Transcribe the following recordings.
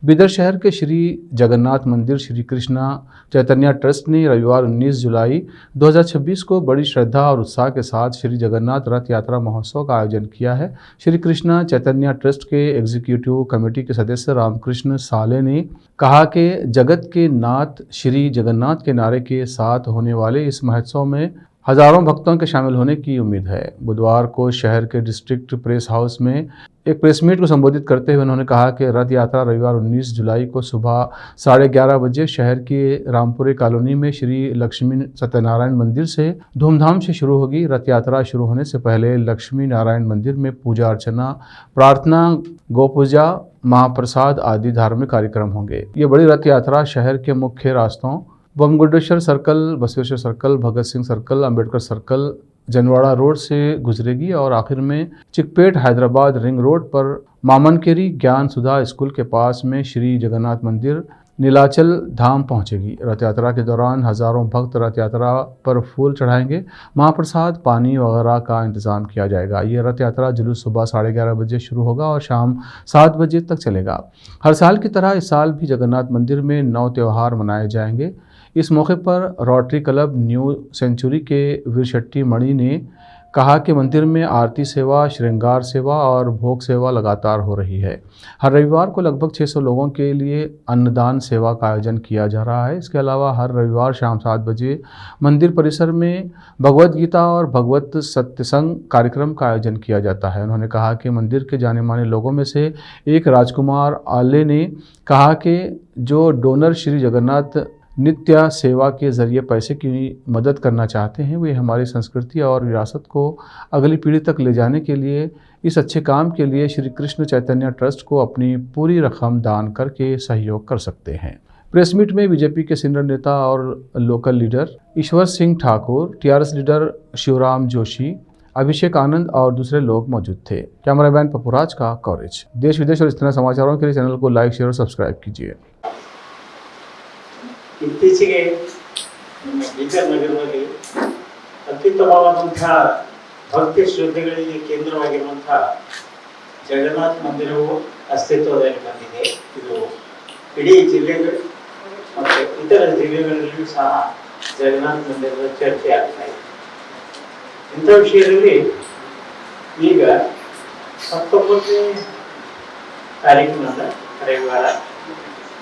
बीदर शहर के श्री जगन्नाथ मंदिर श्री कृष्णा चैतन्य ट्रस्ट ने रविवार 19 जुलाई 2026 को बड़ी श्रद्धा और उत्साह के साथ श्री जगन्नाथ रथ यात्रा महोत्सव का आयोजन किया है। श्री कृष्णा चैतन्य ट्रस्ट के एग्जीक्यूटिव कमेटी के सदस्य रामकृष्ण साले ने कहा कि जगत के नाथ श्री जगन्नाथ के नारे के साथ होने वाले इस महोत्सव में हजारों भक्तों के शामिल होने की उम्मीद है। बुधवार को शहर के डिस्ट्रिक्ट प्रेस हाउस में एक प्रेस मीट को संबोधित करते हुए उन्होंने कहा कि रथ यात्रा रविवार 19 जुलाई को सुबह 11:30 बजे शहर की रामपुरी कॉलोनी में श्री लक्ष्मी सत्यनारायण मंदिर से धूमधाम से शुरू होगी। रथ यात्रा शुरू होने से पहले लक्ष्मी नारायण मंदिर में पूजा अर्चना, प्रार्थना, गोपूजा, महाप्रसाद आदि धार्मिक कार्यक्रम होंगे। ये बड़ी रथ यात्रा शहर के मुख्य रास्तों Bamgundeshwar circle, Basaveshwar circle, Bhagat Singh circle, Ambedkar circle, Janwada road से गुजरेगी और आखिर में चिकपेट हैदराबाद रिंग रोड पर मामनकेरी ज्ञान सुधा स्कूल के पास में श्री जगन्नाथ मंदिर नीलाचल धाम पहुंचेगी। रथ यात्रा के दौरान हजारों भक्त रथ यात्रा पर फूल चढ़ाएंगे। महाप्रसाद, पानी वगैरह का इंतजाम किया जाएगा। ये रथ यात्रा जुलूस सुबह 11:30 बजे शुरू होगा और शाम 7 बजे तक चलेगा। हर साल की तरह इस साल भी जगन्नाथ मंदिर में 9 त्यौहार मनाए जाएंगे। इस मौके पर रोटरी क्लब न्यू सेंचुरी के वीर शेट्टी मणि ने कहा कि मंदिर में आरती सेवा, श्रृंगार सेवा और भोग सेवा लगातार हो रही है। हर रविवार को लगभग 600 लोगों के लिए अन्नदान सेवा का आयोजन किया जा रहा है। इसके अलावा हर रविवार शाम 7 बजे मंदिर परिसर में भगवत गीता और भगवत सत्संग कार्यक्रम का आयोजन किया जाता है। उन्होंने कहा कि मंदिर के जाने माने लोगों में से एक राजकुमार आले ने कहा कि जो डोनर श्री जगन्नाथ नित्य सेवा के जरिए पैसे की मदद करना चाहते हैं, वे हमारी संस्कृति और विरासत को अगली पीढ़ी तक ले जाने के लिए इस अच्छे काम के लिए श्री कृष्ण चैतन्य ट्रस्ट को अपनी पूरी रकम दान करके सहयोग कर सकते हैं। प्रेस मीट में बीजेपी के सीनियर नेता और local leader Ishwar Singh Thakur, TRS leader Shivram Joshi, Abhishek Anand और दूसरे लोग मौजूद थे। कैमरामैन पपुराज का कवरेज। देश विदेश और इस तरह समाचारों के लिए चैनल को लाइक, शेयर और सब्सक्राइब कीजिए। ಇತ್ತೀಚೆಗೆ ನಮ್ಮ ಬೀದರ್ ನಗರದಲ್ಲಿ ಅತ್ಯುತ್ತಮವಾದಂತಹ ಭಕ್ತಿ ಶ್ರದ್ಧೆಗಳಿಗೆ ಕೇಂದ್ರವಾಗಿರುವಂತಹ ಜಗನ್ನಾಥ ಮಂದಿರವು ಅಸ್ತಿತ್ವದಲ್ಲಿ ಬಂದಿದೆ. ಇದು ಇಡೀ ಜಿಲ್ಲೆಗಳು ಮತ್ತು ಇತರ ಜಿಲ್ಲೆಗಳಲ್ಲಿಯೂ ಸಹ ಜಗನ್ನಾಥ ಮಂದಿರದ ಚರ್ಚೆ ಆಗ್ತಾ ಇದೆ. ಇಂಥ ವಿಷಯದಲ್ಲಿ ಈಗ 19ನೇ ತಾರೀಕಿನಿಂದ ರವಿವಾರ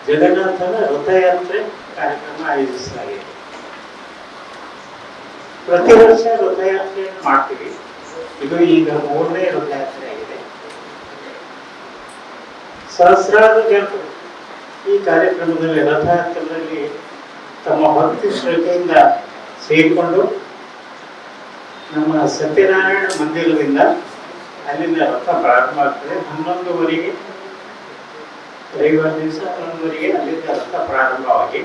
ಜಗನ್ನಾಥನ ರಥಯಾತ್ರೆ ಕಾರ್ಯಕ್ರಮ ಆಯೋಜಿಸಲಾಗಿದೆ. ಪ್ರತಿ ವರ್ಷ ರಥಯಾತ್ರೆಯನ್ನು ಮಾಡ್ತೀವಿ. ಇದು ಈಗ 3ನೇ ರಥಯಾತ್ರೆ ಆಗಿದೆ. ಸಹಸ್ರಾರು ಜನರು ಈ ಕಾರ್ಯಕ್ರಮದಲ್ಲಿ ರಥಯಾತ್ರೆಯಲ್ಲಿ ತಮ್ಮ ಭಕ್ತಿ ಶ್ರದ್ಧೆಯಿಂದ ಸೇರಿಕೊಂಡು ನಮ್ಮ ಸತ್ಯನಾರಾಯಣ ಮಂದಿರದಿಂದ ಅಲ್ಲಿಂದ ರಥ ಪ್ರಾರಂಭ ಆಗ್ತದೆ. 11:00 ರವಿವಾರ ದಿವಸ 11:00 ಅಲ್ಲಿಂದ ರಥ ಪ್ರಾರಂಭವಾಗಿ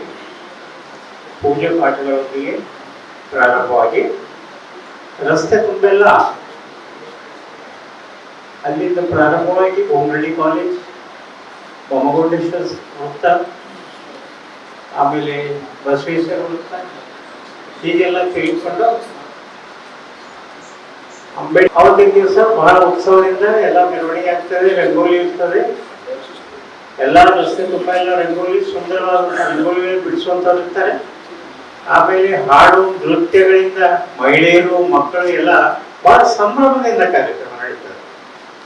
ಪೂಜೆ ಪಾಠಗಳೊಂದಿಗೆ ಪ್ರಾರಂಭವಾಗಿ ರಸ್ತೆ ತುಂಬೆಲ್ಲ ಅಲ್ಲಿಂದ ಪ್ರಾರಂಭವಾಗಿ ಓಮರಳ್ಳಿ ಕಾಲೇಜ್, ಬೊಮ್ಮಗೊಂಡೇಶ್ವರ ವೃತ್ತ, ಆಮೇಲೆ ಬಸವೇಶ್ವರ ವೃತ್ತ ಹೀಗೆಲ್ಲ ತೆಗೆದುಕೊಂಡು ಅಂಬೇಡ್ಕರ್ ಅವತ್ತಿನ ದಿವಸ ಬಹಳ ಉತ್ಸವದಿಂದ ಎಲ್ಲ ಮೆರವಣಿಗೆ ಆಗ್ತದೆ. ರಂಗೋಲಿ ಇರ್ತದೆ. ಎಲ್ಲ ರಸ್ತೆ ತುಂಬ ಎಲ್ಲ ರಂಗೋಲಿ, ಸುಂದರವಾದಂತಹ ರಂಗೋಲಿ ಬಿಡಿಸುವಂತವ್ರು ಇರ್ತಾರೆ. ಆಮೇಲೆ ಹಾಡು, ನೃತ್ಯಗಳಿಂದ ಮಹಿಳೆಯರು, ಮಕ್ಕಳು ಎಲ್ಲ ಬಹಳ ಸಂಭ್ರಮದಿಂದ ಕಾರ್ಯಕ್ರಮ ನಡೀತದೆ.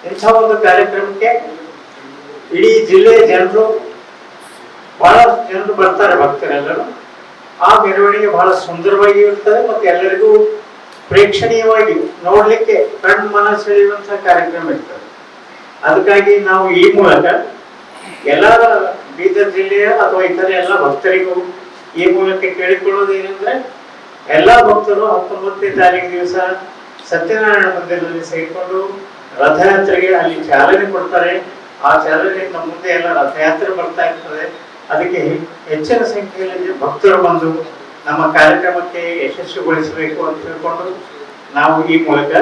ಇಂಥ ಒಂದು ಕಾರ್ಯಕ್ರಮಕ್ಕೆ ಇಡೀ ಜಿಲ್ಲೆಯ ಜನರು, ಬಹಳ ಜನರು ಬರ್ತಾರೆ, ಭಕ್ತರೆಲ್ಲರೂ. ಆ ಮೆರವಣಿಗೆ ಬಹಳ ಸುಂದರವಾಗಿ ಇರ್ತದೆ ಮತ್ತು ಎಲ್ಲರಿಗೂ ಪ್ರೇಕ್ಷಣೀಯವಾಗಿ ನೋಡ್ಲಿಕ್ಕೆ ಕಣ್ಣು ಮನ ಸೆಳೆಯುವಂತಹ ಕಾರ್ಯಕ್ರಮ ಇರ್ತದೆ. ಅದಕ್ಕಾಗಿ ನಾವು ಈ ಮೂಲಕ ಎಲ್ಲ ಬೀದರ್ ಜಿಲ್ಲೆಯ ಅಥವಾ ಇತರ ಎಲ್ಲ ಭಕ್ತರಿಗೂ ಈ ಮೂಲಕ ಕೇಳಿಕೊಳ್ಳೋದೇನೆಂದ್ರೆ, ಎಲ್ಲ ಭಕ್ತರು 19ನೇ ತಾರೀಕು ದಿವಸ ಸತ್ಯನಾರಾಯಣ ಮಂದಿರದಲ್ಲಿ ಸೇರಿಕೊಂಡು ರಥಯಾತ್ರೆಗೆ ಅಲ್ಲಿ ಚಾಲನೆ ಕೊಡ್ತಾರೆ. ಆ ಚಾಲನೆಯಿಂದ ಮುಂದೆ ಎಲ್ಲ ರಥಯಾತ್ರೆ ಬರ್ತಾ ಇರ್ತದೆ. ಅದಕ್ಕೆ ಹೆಚ್ಚಿನ ಸಂಖ್ಯೆಯಲ್ಲಿ ಭಕ್ತರು ಬಂದು ನಮ್ಮ ಕಾರ್ಯಕ್ರಮಕ್ಕೆ ಯಶಸ್ವಿಗೊಳಿಸಬೇಕು ಅಂತ ತಿಳ್ಕೊಂಡು ನಾವು ಈ ಮೂಲಕ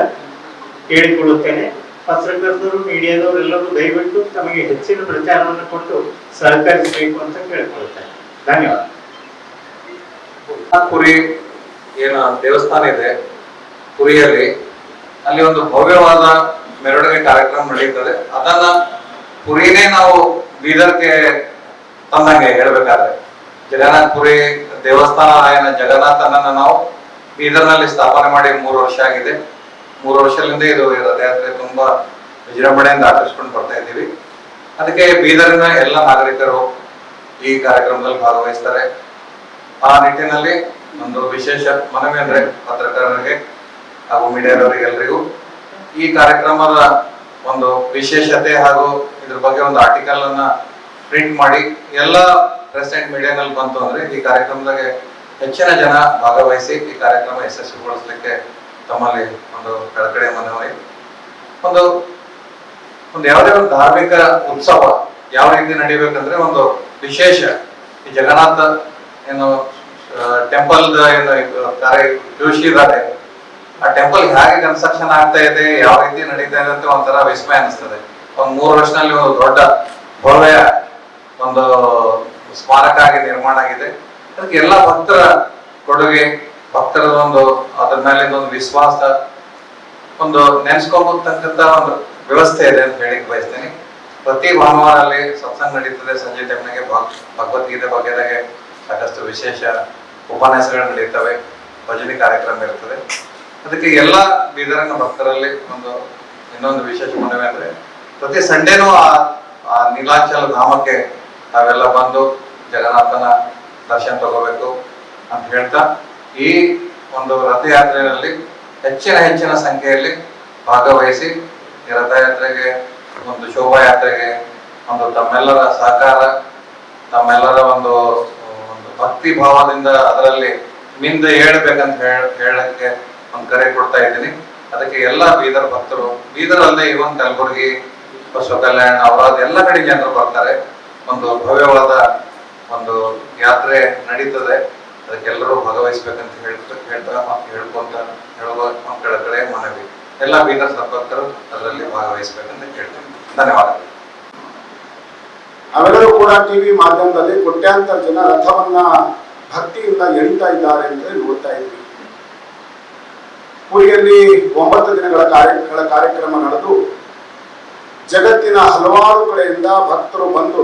ಕೇಳಿಕೊಳ್ಳುತ್ತೇನೆ. ಪತ್ರಕರ್ತರು, ಮೀಡಿಯಾದವರು ಎಲ್ಲರೂ ದಯವಿಟ್ಟು ತಮಗೆ ಹೆಚ್ಚಿನ ಪ್ರಚಾರವನ್ನು ಕೊಟ್ಟು ಸಹಕರಿಸಬೇಕು ಅಂತ ಕೇಳಿಕೊಳ್ಳುತ್ತೇನೆ. ಧನ್ಯವಾದ. ಪುರಿ ಏನು ದೇವಸ್ಥಾನ ಇದೆ ಪುರಿಯಲ್ಲಿ, ಅಲ್ಲಿ ಒಂದು ಭವ್ಯವಾದ ಮೆರವಣಿಗೆ ಕಾರ್ಯಕ್ರಮ ನಡೆಯುತ್ತದೆ. ಅದನ್ನ ಪುರಿನೇ ನಾವು ಬೀದರ್ಗೆ ತಂದಂಗೆ ಹೇಳ್ಬೇಕಾದ್ರೆ ಜಗನ್ನಾಥ ಪುರಿ ದೇವಸ್ಥಾನ ಆಯನ ಜಗನ್ನಾಥನನ್ನ ನಾವು ಬೀದರ್ನಲ್ಲಿ ಸ್ಥಾಪನೆ ಮಾಡಿ 3 ವರ್ಷ ಆಗಿದೆ. 3 ವರ್ಷದಿಂದ ಇದು ರಥಯಾತ್ರೆ ತುಂಬಾ ವಿಜೃಂಭಣೆಯಿಂದ ಆಚರಿಸ್ಕೊಂಡು ಬರ್ತಾ ಇದ್ದೀವಿ. ಅದಕ್ಕೆ ಬೀದರಿನ ಎಲ್ಲ ನಾಗರಿಕರು ಈ ಕಾರ್ಯಕ್ರಮದಲ್ಲಿ ಭಾಗವಹಿಸ್ತಾರೆ. ಆ ನಿಟ್ಟಿನಲ್ಲಿ ಒಂದು ವಿಶೇಷ ಮನವಿ ಅಂದ್ರೆ ಪತ್ರಕರ್ತರಿಗೆ ಹಾಗೂ ಮೀಡಿಯಾದವರಿಗೆಲ್ಲರಿಗೂ ಈ ಕಾರ್ಯಕ್ರಮದ ಒಂದು ವಿಶೇಷತೆ ಹಾಗೂ ಇದ್ರ ಬಗ್ಗೆ ಒಂದು ಆರ್ಟಿಕಲ್ ಅನ್ನ ಪ್ರಿಂಟ್ ಮಾಡಿ ಎಲ್ಲ ಪ್ರೆಸ್ ಅಂಡ್ ಮೀಡಿಯಾನಲ್ಲಿ ಬಂತು ಅಂದ್ರೆ ಈ ಕಾರ್ಯಕ್ರಮದಾಗೆ ಹೆಚ್ಚಿನ ಜನ ಭಾಗವಹಿಸಿ ಈ ಕಾರ್ಯಕ್ರಮ ಯಶಸ್ವಿಗೊಳಿಸಲಿಕ್ಕೆ ತಮ್ಮಲ್ಲಿ ಒಂದು ಕಳಕಳಿ ಮನವಿ. ಒಂದು ಯಾವುದೇ ಒಂದು ಧಾರ್ಮಿಕ ಉತ್ಸವ ಯಾವ ರೀತಿ ನಡೀಬೇಕಂದ್ರೆ ಒಂದು ವಿಶೇಷ ಈ ಜಗನ್ನಾಥ ಏನು ಟೆಂಪಲ್ ಏನು ಕಾರ್ಯ ಜೋಶಿ ಇದ್ದಾರೆ ಆ ಟೆಂಪಲ್ ಹೇಗೆ ಕನ್ಸ್ಟ್ರಕ್ಷನ್ ಆಗ್ತಾ ಇದೆ, ಯಾವ ರೀತಿ ನಡೀತಾ ಇದೆ ಅಂತ ಒಂಥರ ವಿಸ್ಮಯ ಅನಿಸ್ತದೆ. ಒಂದು 3 ವರ್ಷದಲ್ಲಿ ಒಂದು ದೊಡ್ಡ ಭವ್ಯ ಒಂದು ಸ್ಮಾರಕ ಆಗಿ ನಿರ್ಮಾಣ ಆಗಿದೆ. ಅದಕ್ಕೆ ಎಲ್ಲ ಭಕ್ತರ ಕೊಡುಗೆ, ಭಕ್ತರ ಒಂದು ಅದ್ರ ಮೇಲೆ ಒಂದು ವಿಶ್ವಾಸ, ಒಂದು ನೆನೆಸ್ಕೊಂಬತಕ್ಕಂತ ಒಂದು ವ್ಯವಸ್ಥೆ ಇದೆ ಅಂತ ಹೇಳಿಕ್ ಬಯಸ್ತೇನೆ. ಪ್ರತಿ ಭಾನುವಾರ ಅಲ್ಲಿ ಸತ್ಸಂಗ ನಡೀತದೆ. ಸಂಜೆ ಟೈಮ್ನಾಗೆ ಭಗವದ್ಗೀತೆ ಬಗ್ಗೆದಾಗೆ ಸಾಕಷ್ಟು ವಿಶೇಷ ಉಪನ್ಯಾಸಗಳು ನಡೀತವೆ, ಭಜನೆ ಕಾರ್ಯಕ್ರಮ ಇರ್ತದೆ. ಅದಕ್ಕೆ ಎಲ್ಲ ಬೀದರಿನ ಭಕ್ತರಲ್ಲಿ ಇನ್ನೊಂದು ವಿಶೇಷ ಮನವಿ ಅಂದ್ರೆ ಪ್ರತಿ ಸಂಡೇನೂ ಆ ನೀಲಾಚಲ ಧಾಮಕ್ಕೆ ನಾವೆಲ್ಲ ಬಂದು ಜಗನ್ನಾಥನ ದರ್ಶನ ತಗೋಬೇಕು ಅಂತ ಹೇಳ್ತಾ ಈ ಒಂದು ರಥಯಾತ್ರೆಯಲ್ಲಿ ಹೆಚ್ಚಿನ ಸಂಖ್ಯೆಯಲ್ಲಿ ಭಾಗವಹಿಸಿ ಈ ರಥಯಾತ್ರೆಗೆ ಒಂದು ಶೋಭಾಯಾತ್ರೆಗೆ ಒಂದು ತಮ್ಮೆಲ್ಲರ ಸಹಕಾರ, ತಮ್ಮೆಲ್ಲರ ಒಂದು ಭಕ್ತಿ ಭಾವದಿಂದ ಅದರಲ್ಲಿ ಮಿಂದ ಹೇಳ್ಬೇಕಂತ ಹೇಳಕ್ಕೆ ಒಂದು ಕರೆ ಕೊಡ್ತಾ ಇದ್ದೀನಿ. ಅದಕ್ಕೆ ಎಲ್ಲ ಬೀದರ್ ಭಕ್ತರು, ಬೀದರ್ ಅಲ್ಲದೆ ಇವನ್ ಕಲಬುರಗಿ, ಬಸವ ಕಲ್ಯಾಣ, ಅವರಾದ ಎಲ್ಲ ಕಡೆ ಜನರು ಬರ್ತಾರೆ. ಒಂದು ಭವ್ಯವಾದ ಒಂದು ಯಾತ್ರೆ ನಡೀತದೆ. ಅದಕ್ಕೆಲ್ಲರೂ ಭಾಗವಹಿಸ್ಬೇಕಂತ ಹೇಳ್ಕೊಂತ ಹೇಳುವ ಕಡೆ ಮನವಿ. ಎಲ್ಲ ಬೀದರ್ ಭಕ್ತರು ಅದರಲ್ಲಿ ಭಾಗವಹಿಸ್ಬೇಕಂತ ಕೇಳ್ತೇನೆ. ಧನ್ಯವಾದಗಳು. ಅವೆಲ್ಲರೂ ಕೂಡ ಟಿವಿ ಮಾಧ್ಯಮದಲ್ಲಿ ಕೋಟ್ಯಾಂತರ ಜನ ರಥವನ್ನ ಭಕ್ತಿಯಿಂದ ಎಳಿತಾ ಇದ್ದಾರೆ ಅಂತ ನೋಡ್ತಾ ಇದ್ವಿ. ಪುರಿಯಲ್ಲಿ 9 ದಿನಗಳ ಕಾರ್ಯಕ್ರಮ ನಡೆದು ಜಗತ್ತಿನ ಹಲವಾರು ಕಡೆಯಿಂದ ಭಕ್ತರು ಬಂದು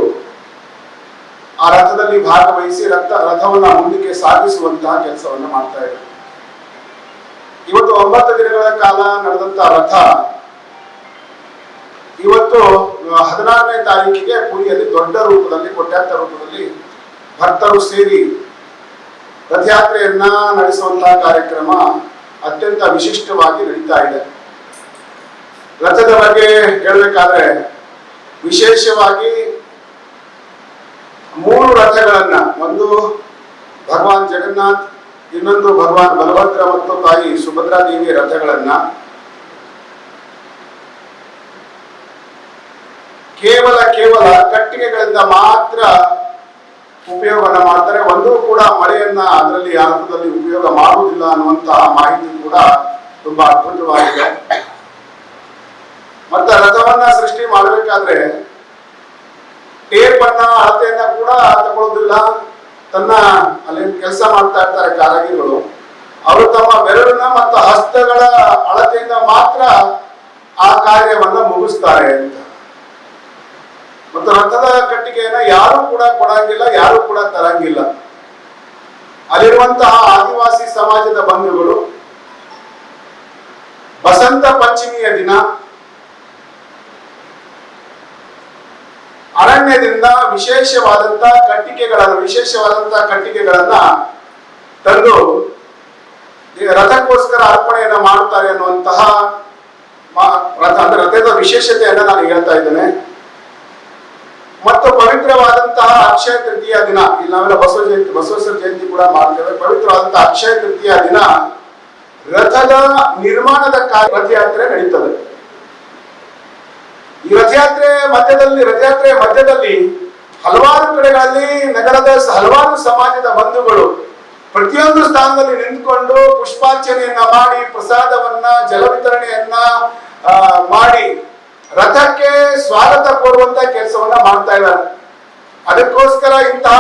ಆ ರಥದಲ್ಲಿ ಭಾಗವಹಿಸಿ ರಥವನ್ನ ಮುಂದಕ್ಕೆ ಸಾಗಿಸುವಂತಹ ಕೆಲಸವನ್ನ ಮಾಡ್ತಾ ಇದ್ದಾರೆ. ಇವತ್ತು 9 ದಿನಗಳ ಕಾಲ ನಡೆದಂತಹ ರಥ ಇವತ್ತು 16ನೇ ತಾರೀಕಿಗೆ ಪುರಿಯಲ್ಲಿ ದೊಡ್ಡ ರೂಪದಲ್ಲಿ, ಕೋಟ್ಯಾಂತರ ರೂಪದಲ್ಲಿ ಭಕ್ತರು ಸೇರಿ ರಥಯಾತ್ರೆಯನ್ನ ನಡೆಸುವಂತಹ ಕಾರ್ಯಕ್ರಮ ಅತ್ಯಂತ ವಿಶಿಷ್ಟವಾಗಿ ನಡೀತಾ ಇದೆ. ರಥದ ಬಗ್ಗೆ ಹೇಳಬೇಕಾದ್ರೆ ವಿಶೇಷವಾಗಿ 3 ರಥಗಳನ್ನ, ಒಂದು ಭಗವಾನ್ ಜಗನ್ನಾಥ್, ಇನ್ನೊಂದು ಭಗವಾನ್ ಬಲಭದ್ರ ಮತ್ತು ತಾಯಿ ಸುಭದ್ರಾ ದೇವಿಯ ರಥಗಳನ್ನ ಕೇವಲ ಕಟ್ಟಿಗೆಗಳಿಂದ ಮಾತ್ರ ಉಪಯೋಗನ ಮಾಡ್ತಾರೆ. ಒಂದೂ ಕೂಡ ಮಳೆಯನ್ನ ಅದರಲ್ಲಿ ಆ ರಥದಲ್ಲಿ ಉಪಯೋಗ ಮಾಡುವುದಿಲ್ಲ ಅನ್ನುವಂತಹ ಮಾಹಿತಿ ಕೂಡ ತುಂಬಾ ಅದ್ಭುತವಾಗಿದೆ. ಮತ್ತೆ ರಥವನ್ನ ಸೃಷ್ಟಿ ಮಾಡಬೇಕಾದ್ರೆ ಟೇಪ್ ಅನ್ನ ಅಳತೆಯನ್ನ ಕೂಡ ತಗೊಳ್ಳೋದಿಲ್ಲ. ಅಲ್ಲಿ ಕೆಲಸ ಮಾಡ್ತಾ ಇರ್ತಾರೆ ಕಾರಾಗಿರಿಗಳು, ಅವರು ತಮ್ಮ ಬೆರಳಿನ ಮತ್ತು ಹಸ್ತಗಳ ಅಳತೆಯಿಂದ ಮಾತ್ರ ಆ ಕಾರ್ಯವನ್ನ ಮುಗಿಸ್ತಾರೆ ಅಂತ. ಮತ್ತು ರಥದ ಕಟ್ಟಿಗೆಯನ್ನ ಯಾರು ಕೂಡ ಕೊಡಂಗಿಲ್ಲ, ಯಾರು ಕೂಡ ತರಂಗಿಲ್ಲ. ಅಲ್ಲಿರುವಂತಹ ಆದಿವಾಸಿ ಸಮಾಜದ ಬಂಧುಗಳು ಬಸಂತ ಪಂಚಮಿಯ ದಿನ ಅರಣ್ಯದಿಂದ ವಿಶೇಷವಾದಂತಹ ಕಟ್ಟಿಗೆಗಳನ್ನ ತಂದು ರಥಕ್ಕೋಸ್ಕರ ಅರ್ಪಣೆಯನ್ನ ಮಾಡುತ್ತಾರೆ ಅನ್ನುವಂತಹ ರಥದ ವಿಶೇಷತೆಯನ್ನ ನಾನು ಹೇಳ್ತಾ ಇದ್ದೇನೆ. ಮತ್ತು ಪವಿತ್ರವಾದಂತಹ ಅಕ್ಷಯ ತೃತೀಯ ದಿನ, ಇಲ್ಲಿ ನಾವೆಲ್ಲ ಬಸವೇಶ್ವರ ಜಯಂತಿ ಕೂಡ ಮಾಡ್ತೇವೆ. ಪವಿತ್ರವಾದಂತಹ ಅಕ್ಷಯ ತೃತೀಯ ದಿನ ರಥದ ನಿರ್ಮಾಣದ ರಥಯಾತ್ರೆ ನಡೀತದೆ. ಈ ರಥಯಾತ್ರೆ ಮಧ್ಯದಲ್ಲಿ ಹಲವಾರು ಕಡೆಗಳಲ್ಲಿ ನಗರದ ಹಲವಾರು ಸಮಾಜದ ಬಂಧುಗಳು ಪ್ರತಿಯೊಂದು ಸ್ಥಾನದಲ್ಲಿ ನಿಂತ್ಕೊಂಡು ಪುಷ್ಪಾರ್ಚನೆಯನ್ನ ಮಾಡಿ, ಪ್ರಸಾದವನ್ನ, ಜಲ ವಿತರಣೆಯನ್ನ ಮಾಡಿ ರಥಕ್ಕೆ ಸ್ವಾಗತ ಕೋರುವಂತ ಕೆಲಸವನ್ನ ಮಾಡ್ತಾ ಇದ್ದಾರೆ. ಅದಕ್ಕೋಸ್ಕರ ಇಂತಹ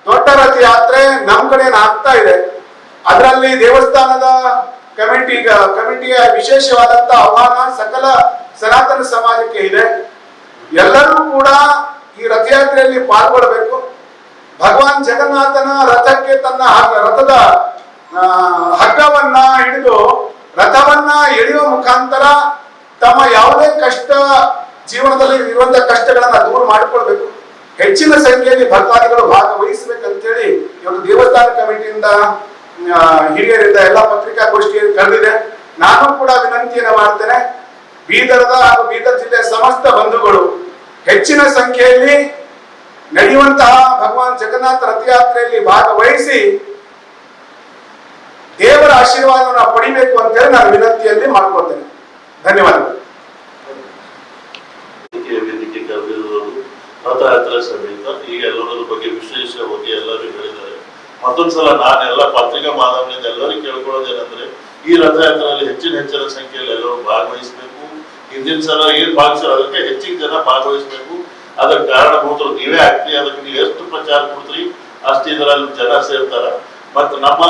ದೊಡ್ಡ ರಥಯಾತ್ರೆ ನಮ್ ಕಡೆ ಆಗ್ತಾ ಇದೆ. ಅದರಲ್ಲಿ ದೇವಸ್ಥಾನದ ಕಮಿಟಿಯ ವಿಶೇಷವಾದಂತ ಆಹ್ವಾನ ಸಕಲ ಸನಾತನ ಸಮಾಜಕ್ಕೆ ಇದೆ. ಎಲ್ಲರೂ ಕೂಡ ಈ ರಥಯಾತ್ರೆಯಲ್ಲಿ ಪಾಲ್ಗೊಳ್ಳಬೇಕು. ಭಗವಾನ್ ಜಗನ್ನಾಥನ ರಥಕ್ಕೆ ತನ್ನ ರಥದ ಹಗ್ಗವನ್ನ ಹಿಡಿದು ರಥವನ್ನ ಎಳೆಯುವ ಮುಖಾಂತರ ತಮ್ಮ ಯಾವುದೇ ಕಷ್ಟ ಜೀವನದಲ್ಲಿ ಇರುವಂತಹ ಕಷ್ಟಗಳನ್ನ ದೂರ ಮಾಡಿಕೊಳ್ಬೇಕು, ಹೆಚ್ಚಿನ ಸಂಖ್ಯೆಯಲ್ಲಿ ಭಕ್ತಾದಿಗಳು ಭಾಗವಹಿಸಬೇಕಂತೇಳಿ ಇವತ್ತು ದೇವಸ್ಥಾನ ಕಮಿಟಿಯಿಂದ ಹಿರಿಯರಿಂದ ಎಲ್ಲ ಪತ್ರಿಕಾಗೋಷ್ಠಿ ಕರೆದಿದೆ. ನಾನು ಕೂಡ ವಿನಂತಿಯನ್ನು ಮಾಡ್ತೇನೆ, ಬೀದರ್ದ ಹಾಗೂ ಬೀದರ್ ಜಿಲ್ಲೆಯ ಸಮಸ್ತ ಬಂಧುಗಳು ಹೆಚ್ಚಿನ ಸಂಖ್ಯೆಯಲ್ಲಿ ನಡೆಯುವಂತಹ ಭಗವಾನ್ ಜಗನ್ನಾಥ ರಥಯಾತ್ರೆಯಲ್ಲಿ ಭಾಗವಹಿಸಿ ದೇವರ ಆಶೀರ್ವಾದವನ್ನು ಪಡಿಬೇಕು ಅಂತೇಳಿ ನಾನು ವಿನಂತಿಯಲ್ಲಿ ಮಾಡ್ಕೊಳ್ತೇನೆ. ಧನ್ಯವಾದಗಳು. ವೇದಿಕೆ ಕರೆದಿರುವುದು ರಥಯಾತ್ರೆ ಸಮೇತ ಈಗ ಎಲ್ಲರ ಬಗ್ಗೆ ವಿಶೇಷವಾಗಿ ಎಲ್ಲರೂ ಹೇಳಿದ್ದಾರೆ. ಮತ್ತೊಂದ್ಸಲ ನಾನೆಲ್ಲ ಪತ್ರಿಕಾ ಮಾಧ್ಯಮದಿಂದ ಎಲ್ಲರೂ ಕೇಳ್ಕೊಳ್ಳೋದೇನೆಂದ್ರೆ ಈ ರಥಯಾತ್ರೆಯಲ್ಲಿ ಹೆಚ್ಚಿನ ಸಂಖ್ಯೆಯಲ್ಲಿ ಎಲ್ಲರೂ ಭಾಗವಹಿಸಬೇಕು. ಹಿಂದಿನ ಸಲ ಏನ್ ಭಾಗಿಸೋ ಅದಕ್ಕೆ ಹೆಚ್ಚಿನ ಜನ ಭಾಗವಹಿಸಬೇಕು. ಅದಕ್ಕೆ ಕಾರಣಭೂತರು ನೀವೇ ಆಗ್ತೀವಿ. ಅದಕ್ಕೆ ನೀವು ಎಷ್ಟು ಪ್ರಚಾರ ಕೊಡ್ತೀರಿ ಅಷ್ಟು ಇದರಲ್ಲಿ ಜನ ಸೇರ್ತಾರ. ಮತ್ತು ನಮ್ಮ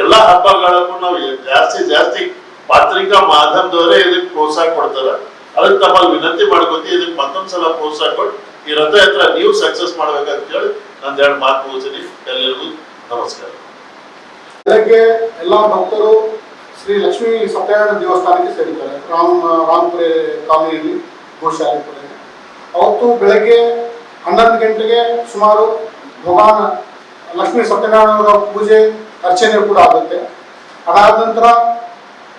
ಎಲ್ಲಾ ಹಬ್ಬಗಳಕ್ಕೂ ನಾವು ಜಾಸ್ತಿ ಪತ್ರಿಕಾ ಮಾಧ್ಯಮದವರೇ ಇದಕ್ಕೆ ಪ್ರೋತ್ಸಾಹ ಕೊಡ್ತಾರ. ಅದಕ್ಕೆ ತಮ್ಮಲ್ಲಿ ವಿನಂತಿ ಮಾಡ್ಕೊತೀವಿ, ಇದಕ್ಕೆ ಮತ್ತೊಂದ್ಸಲ ಪ್ರೋತ್ಸಾಹ ಕೊಟ್ಟು ಈ ರಥಯಾತ್ರೆ ನೀವು ಸಕ್ಸಸ್ ಮಾಡ್ಬೇಕಂತ ಹೇಳಿ ನಾನು ಎರಡು ಮಾತು ಮುಗಿಸ್ತೀನಿ. ಎಲ್ಲರಿಗೂ ನಮಸ್ಕಾರ. ಬೆಳಗ್ಗೆ ಎಲ್ಲಾ ಭಕ್ತರು ಶ್ರೀ ಲಕ್ಷ್ಮೀ ಸತ್ಯನಾರಾಯಣ ದೇವಸ್ಥಾನಕ್ಕೆ ಸೇರಿದ್ದಾರೆ. ರಾಮಪುರ ಕಾಲೋನಿಯಲ್ಲಿ ಗೋಶಾಲೆ. ಅವತ್ತು ಬೆಳಗ್ಗೆ 11 ಗಂಟೆಗೆ ಸುಮಾರು ಭಗವಾನ್ ಲಕ್ಷ್ಮೀ ಸತ್ಯನಾರಾಯಣರ ಪೂಜೆ ಅರ್ಚನೆ ಕೂಡ ಆಗುತ್ತೆ. ಅದಾದ ನಂತರ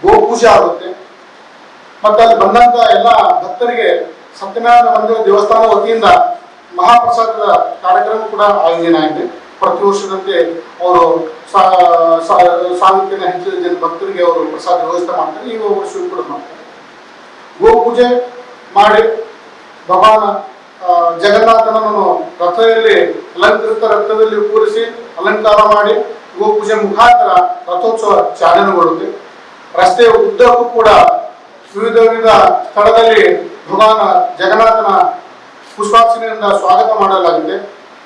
ಗೋ ಪೂಜೆ ಆಗುತ್ತೆ. ಮತ್ತೆ ಅಲ್ಲಿ ಬಂದಂತ ಎಲ್ಲ ಭಕ್ತರಿಗೆ ಸತ್ಯನಾರಾಯಣ ಮಂದಿರ ದೇವಸ್ಥಾನ ವತಿಯಿಂದ ಮಹಾಪ್ರಸಾದದ ಕಾರ್ಯಕ್ರಮ ಕೂಡ ಆಯೋಜನೆ ಆಗಿದೆ. ಪ್ರತಿ ವರ್ಷದಂತೆ ಅವರು ಸಾವಿರಕ್ಕಿಂತ ಹೆಚ್ಚಿನ ಜನ ಭಕ್ತರಿಗೆ ಅವರು ಪ್ರಸಾದ ವ್ಯವಸ್ಥೆ ಮಾಡ್ತಾರೆ. ಈ ವರ್ಷವೂ ಕೂಡ ಮಾಡ್ತಾರೆ. ಗೋ ಪೂಜೆ ಮಾಡಿ ಭಗವಾನ್ ಜಗನ್ನಾಥನನ್ನು ರಥದಲ್ಲಿ ಅಲಂಕೃತ ರಥದಲ್ಲಿ ಕೂರಿಸಿ ಅಲಂಕಾರ ಮಾಡಿ ಗೋ ಪೂಜೆ ಮುಖಾಂತರ ರಥೋತ್ಸವ ಚಾಲನೆಗೊಳ್ಳುತ್ತೆ. ರಸ್ತೆಯ ಉದ್ದಕ್ಕೂ ಕೂಡ ವಿವಿಧ ಸ್ಥಳದಲ್ಲಿ ಭಗವಾನ್ ಜಗನ್ನಾಥನ ಪುಷ್ಪಾರ್ಚನೆಯಿಂದ ಸ್ವಾಗತ ಮಾಡಲಾಗುತ್ತೆ.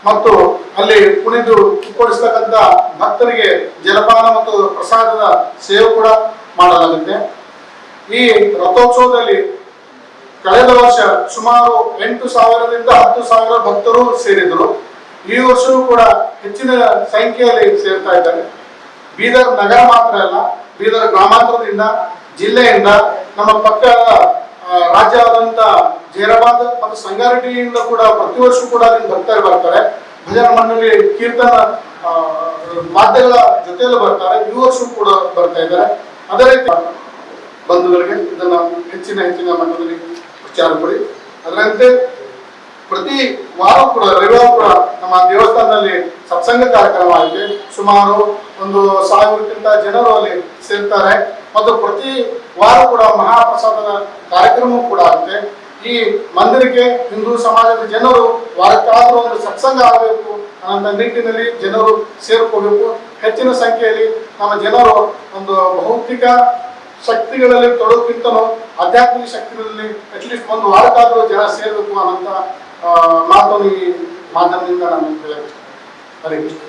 ಮತ್ತು ಅಲ್ಲಿ ಕುಣಿದು ಕುಪ್ಪಳಿಸ್ತಕ್ಕಂಥ ಭಕ್ತರಿಗೆ ಜಲಪಾನ ಮತ್ತು ಪ್ರಸಾದದ ಸೇವೆ ಕೂಡ ಮಾಡಲಾಗುತ್ತೆ. ಈ ರಥೋತ್ಸವದಲ್ಲಿ ಕಳೆದ ವರ್ಷ ಸುಮಾರು 8,000ರಿಂದ 10,000 ಭಕ್ತರು ಸೇರಿದರು. ಈ ವರ್ಷವೂ ಕೂಡ ಹೆಚ್ಚಿನ ಸಂಖ್ಯೆಯಲ್ಲಿ ಸೇರ್ತಾ ಇದ್ದಾರೆ. ಬೀದರ್ ನಗರ ಮಾತ್ರ ಅಲ್ಲ, ಬೀದರ್ ಗ್ರಾಮಾಂತರದಿಂದ, ಜಿಲ್ಲೆಯಿಂದ, ನಮ್ಮ ಪಕ್ಕದ ರಾಜ್ಯವಾದಂತ ಜೈರಾಬಾದ್ ಮತ್ತು ಸಂಗಾರೆಡ್ಡಿಯಿಂದ ಕೂಡ ಪ್ರತಿ ವರ್ಷ ಕೂಡ ಅಲ್ಲಿ ಭಕ್ತರು ಬರ್ತಾರೆ. ಭಜನಾ ಮಂಡಳಿ ಕೀರ್ತನ ವಾದ್ಯಗಳ ಜೊತೆಯಲ್ಲಿ ಬರ್ತಾರೆ. ಈ ವರ್ಷ ಕೂಡ ಬರ್ತಾ ಇದ್ದಾರೆ. ಅದೇ ರೀತಿ ಬಂಧುಗಳಿಗೆ ಇದನ್ನ ಹೆಚ್ಚಿನ ಮಟ್ಟದಲ್ಲಿ ವಿಚಾರ ಕೊಡಿ. ಅದರಂತೆ ಪ್ರತಿ ವಾರ ಕೂಡ ರವಿವಾರ ಕೂಡ ನಮ್ಮ ದೇವಸ್ಥಾನದಲ್ಲಿ ಸತ್ಸಂಗ ಕಾರ್ಯಕ್ರಮ ಆಗಿದೆ. ಸುಮಾರು 1,000ಕ್ಕಿಂತ ಜನರು ಅಲ್ಲಿ ಸೇರ್ತಾರೆ. ಮತ್ತು ಪ್ರತಿ ವಾರ ಕೂಡ ಮಹಾಪ್ರಸಾದದ ಕಾರ್ಯಕ್ರಮ ಕೂಡ ಆಗುತ್ತೆ. ಈ ಮಂದಿರಕ್ಕೆ ಹಿಂದೂ ಸಮಾಜದ ಜನರು ವಾರಕ್ಕಾದ್ರೂ ಒಂದು ಸತ್ಸಂಗ ಆಗಬೇಕು ಅನ್ನೋ ನಿಟ್ಟಿನಲ್ಲಿ ಜನರು ಸೇರ್ಕೋಬೇಕು. ಹೆಚ್ಚಿನ ಸಂಖ್ಯೆಯಲ್ಲಿ ನಮ್ಮ ಜನರು ಒಂದು ಭೌತಿಕ ಶಕ್ತಿಗಳಲ್ಲಿ ತೊಡೋಕ್ಕಿಂತನೂ ಆಧ್ಯಾತ್ಮಿಕ ಶಕ್ತಿಗಳಲ್ಲಿ ಅಟ್ಲೀಸ್ಟ್ ಒಂದು ವಾರಕ್ಕಾದ್ರೂ ಜನ ಸೇರಬೇಕು ಅನ್ನೋಂಥ ಮಾತನ್ನು ಈ ಮಾಧ್ಯಮದಿಂದ ನಾನು ಹೇಳಬೇಕು. ಹರೇ ಕೃಷ್ಣ.